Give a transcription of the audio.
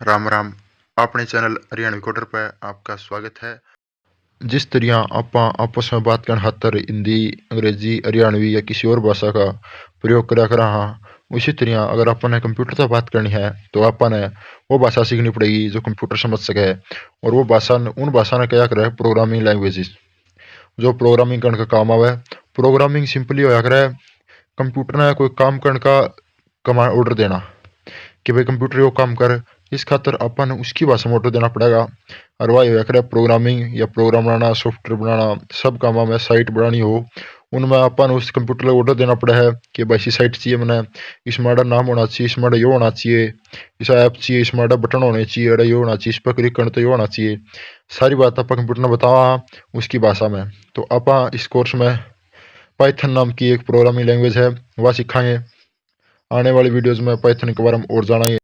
राम राम। अपने channel Haryanvi coder पे आपका स्वागत है। जिस तरह आप आपस में बात करने खातर हिंदी, अंग्रेजी, हरियाणवी या किसी और भाषा का प्रयोग करा कर हाँ, उसी तरह अगर अपन ने कंप्यूटर से बात करनी है तो अपन ने वो भाषा सीखनी पड़ेगी जो कंप्यूटर समझ सके। और वो भाषा उन भाषा ने क्या करे, प्रोग्रामिंग लैंग्वेजेस जो प्रोग्रामिंग करने का काम आवे। प्रोग्रामिंग सिंपली होया करे कंप्यूटर ने कोई काम करने का कमांड ऑर्डर देना कि भाई कंप्यूटर वो काम कर। इस खातर अपन उसकी भाषा में ऑर्डर देना पड़ेगा। और वही होया करे प्रोग्रामिंग या प्रोग्राम बनाना, सॉफ्टवेयर बनाना, सब काम में साइट बनानी हो उनमें अपन उस कंप्यूटर को ऑर्डर देना पड़ा है कि भाई इसी साइट चाहिए मैंने, इसमें नाम होना चाहिए, इसमें ये होना चाहिए, इस ऐप चाहिए, इसमें बटन होने चाहिए, अरे ये होना चाहिए, इस पर क्लिक करना तो ये होना चाहिए। सारी बात आप कंप्यूटर ने बतावा उसकी भाषा में। तो आप इस कोर्स में पाइथन नाम की एक प्रोग्रामिंग लैंग्वेज है वह सीखाएंगे। आने वाली वीडियोज में पाइथन के बारे में और जानेंगे।